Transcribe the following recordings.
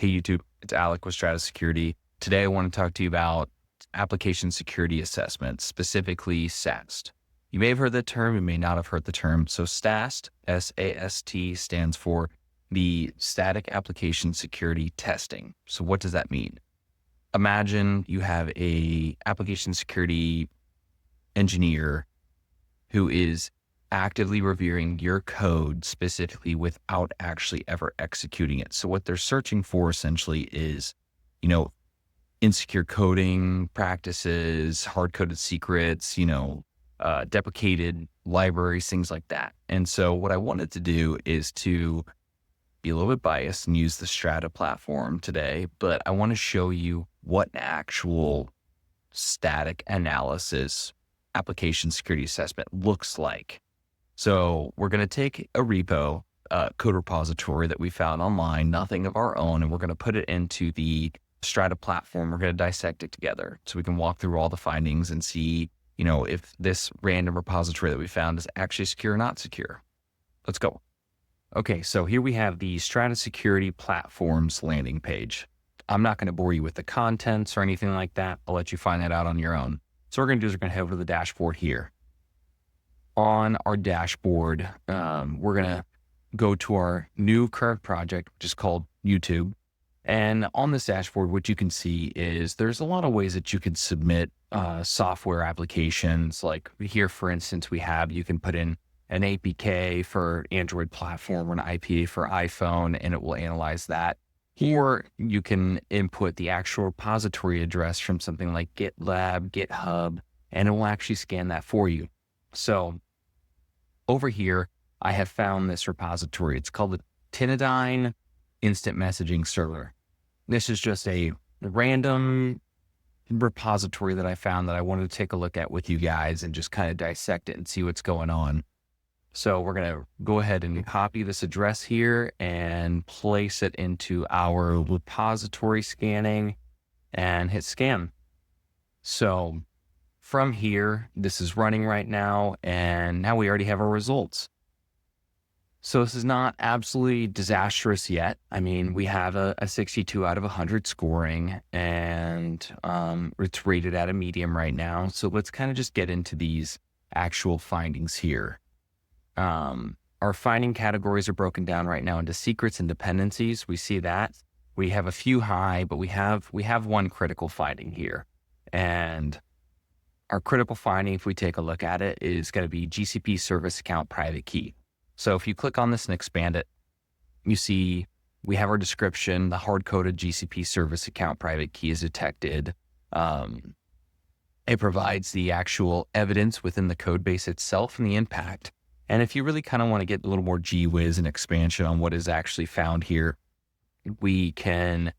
Hey YouTube, it's Alec with Strata Security. Today I want to talk to you about application security assessment, specifically SAST. You may have heard the term, you may not have heard the term. So SAST, S-A-S-T, stands for the Static Application Security Testing. So what does that mean? Imagine you have a application security engineer who is actively reviewing your code specifically without actually ever executing it. So what they're searching for essentially is, insecure coding practices, hard-coded secrets, deprecated libraries, things like that. And so what I wanted to do is to be a little bit biased and use the Strata platform today, but I want to show you what an actual static analysis application security assessment looks like. So we're going to take a repo, code repository that we found online, nothing of our own, and we're going to put it into the Strata platform. We're going to dissect it together so we can walk through all the findings and see, if this random repository that we found is actually secure or not secure. Let's go. Okay, so here we have the Strata Security Platforms landing page. I'm not going to bore you with the contents or anything like that. I'll let you find that out on your own. So what we're going to do is we're going to head over to the dashboard here. On our dashboard, we're going to go to our new current project, which is called YouTube. And on this dashboard, what you can see is there's a lot of ways that you can submit software applications. Like here, for instance, you can put in an APK for Android platform or an IPA for iPhone, and it will analyze that. Or you can input the actual repository address from something like GitLab, GitHub, and it will actually scan that for you. So over here, I have found this repository. It's called the Tinidine Instant Messaging Server. This is just a random repository that I found that I wanted to take a look at with you guys and just kind of dissect it and see what's going on. So we're going to go ahead and copy this address here and place it into our repository scanning and hit scan. So from here, this is running right now, and now we already have our results. So this is not absolutely disastrous yet. I mean, we have a 62 out of 100 scoring, and it's rated at a medium right now. So let's kind of just get into these actual findings here. Our finding categories are broken down right now into secrets and dependencies. We see that. We have a few high, but we have one critical finding here. And our critical finding, if we take a look at it, is going to be GCP service account private key. So if you click on this and expand it, you see we have our description. The hard-coded GCP service account private key is detected. It provides the actual evidence within the code base itself and the impact. And if you really kind of want to get a little more gee-whiz and expansion on what is actually found here, we can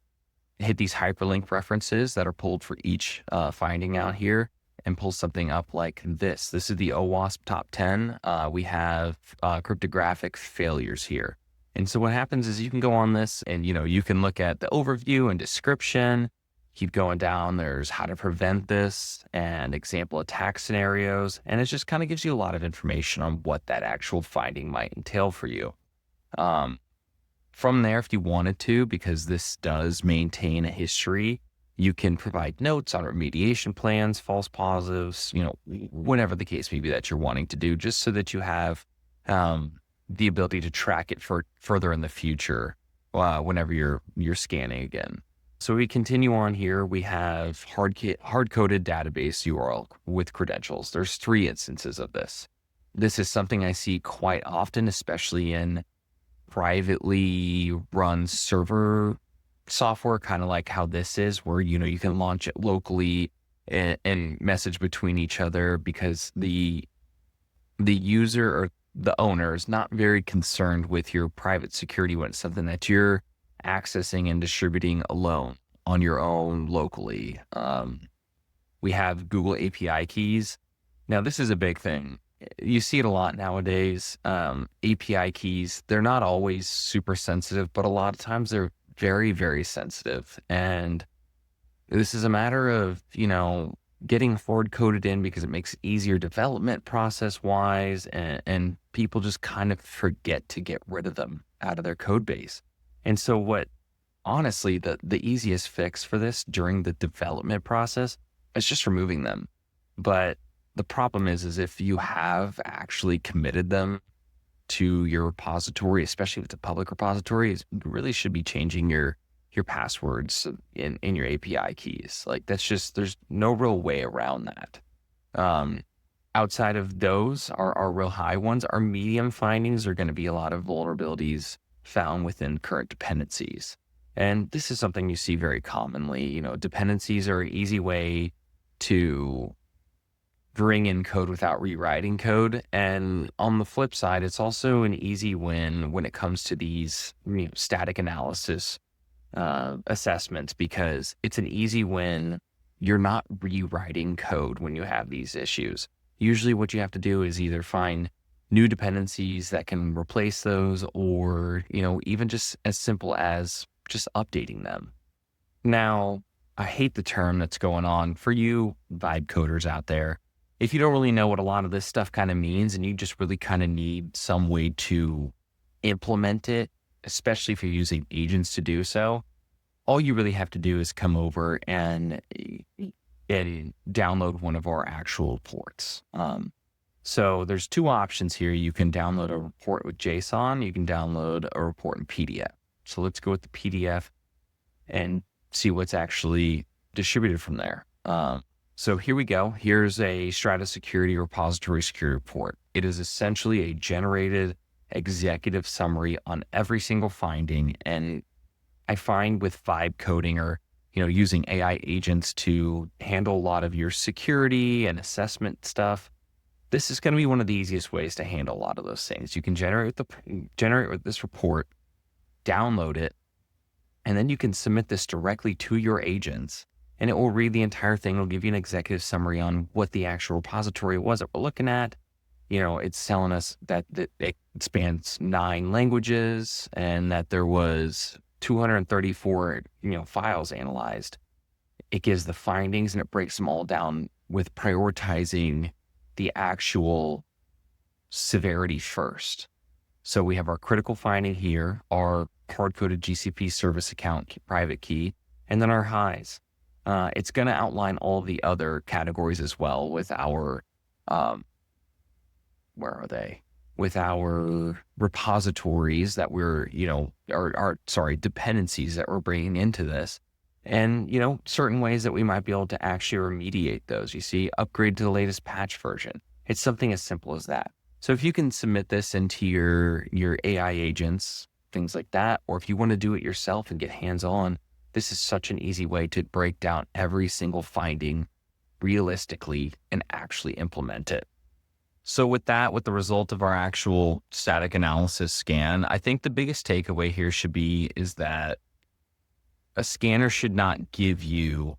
hit these hyperlink references that are pulled for each finding out here and pull something up like this. This is the OWASP top 10. We have cryptographic failures here. And so what happens is you can go on this and, you can look at the overview and description, keep going down. There's how to prevent this and example attack scenarios. And it just kind of gives you a lot of information on what that actual finding might entail for you. From there, if you wanted to, because this does maintain a history, you can provide notes on remediation plans, false positives, whatever the case may be that you're wanting to do, just so that you have the ability to track it for further in the future whenever you're scanning again. So we continue on here. We have hard-coded database URL with credentials. There's 3 instances of this. This is something I see quite often, especially in privately run server software, kind of like how this is, where, you can launch it locally and message between each other, because the user or the owner is not very concerned with your private security when it's something that you're accessing and distributing alone on your own locally. We have Google API keys. Now, this is a big thing. You see it a lot nowadays. API keys, they're not always super sensitive, but a lot of times they're very, very sensitive. And this is a matter of, getting forward coded in because it makes it easier development process wise. And people just kind of forget to get rid of them out of their code base. And so what honestly, the easiest fix for this during the development process is just removing them. But the problem is if you have actually committed them to your repository, especially if it's a public repository, you really should be changing your passwords in your API keys. Like there's no real way around that. Um, Outside of those, our real high ones, our medium findings are going to be a lot of vulnerabilities found within current dependencies. And this is something you see very commonly. Dependencies are an easy way to bring in code without rewriting code. And on the flip side, it's also an easy win when it comes to these static analysis assessments, because it's an easy win. You're not rewriting code when you have these issues. Usually what you have to do is either find new dependencies that can replace those, or, even just as simple as just updating them. Now, I hate the term that's going on for you vibe coders out there. If you don't really know what a lot of this stuff kind of means, and you just really kind of need some way to implement it, especially if you're using agents to do so, all you really have to do is come over and download one of our actual reports. So there's two options here. You can download a report with JSON. You can download a report in PDF. So let's go with the PDF and see what's actually distributed from there. So here we go. Here's a Strata Security repository security report. It is essentially a generated executive summary on every single finding. And I find with vibe coding, or using AI agents to handle a lot of your security and assessment stuff, this is going to be one of the easiest ways to handle a lot of those things. You can generate with this report, download it, and then you can submit this directly to your agents, and it will read the entire thing. It'll give you an executive summary on what the actual repository was that we're looking at. It's telling us that it spans 9 languages and that there was 234, files analyzed. It gives the findings and it breaks them all down with prioritizing the actual severity first. So we have our critical finding here, our hard-coded GCP service account private key, and then our highs. It's going to outline all the other categories as well with our, where are they? With our repositories that we're, dependencies that we're bringing into this. And, certain ways that we might be able to actually remediate those. You see, upgrade to the latest patch version. It's something as simple as that. So if you can submit this into your AI agents, things like that, or if you want to do it yourself and get hands-on, this is such an easy way to break down every single finding realistically and actually implement it. So with the result of our actual static analysis scan, I think the biggest takeaway here is that a scanner should not give you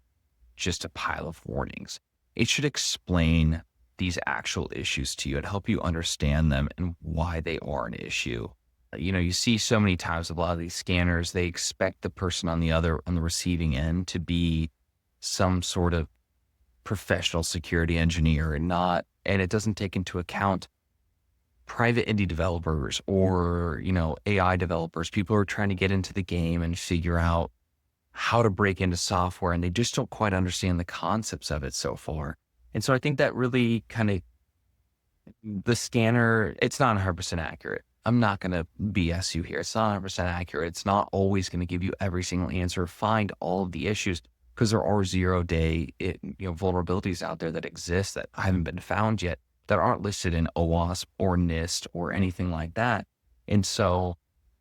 just a pile of warnings. It should explain these actual issues to you and help you understand them and why they are an issue. You see so many times a lot of these scanners, they expect the person on the receiving end to be some sort of professional security engineer and it doesn't take into account private indie developers or, AI developers, people who are trying to get into the game and figure out how to break into software, and they just don't quite understand the concepts of it so far. And so I think that really the scanner, it's not 100% accurate. I'm not going to BS you here. It's not 100% accurate. It's not always going to give you every single answer, find all of the issues, because there are 0-day vulnerabilities out there that exist that haven't been found yet, that aren't listed in OWASP or NIST or anything like that. And so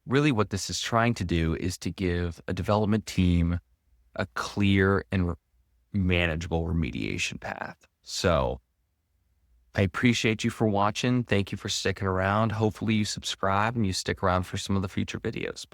really what this is trying to do is to give a development team a clear and manageable remediation path. So I appreciate you for watching. Thank you for sticking around. Hopefully you subscribe and you stick around for some of the future videos.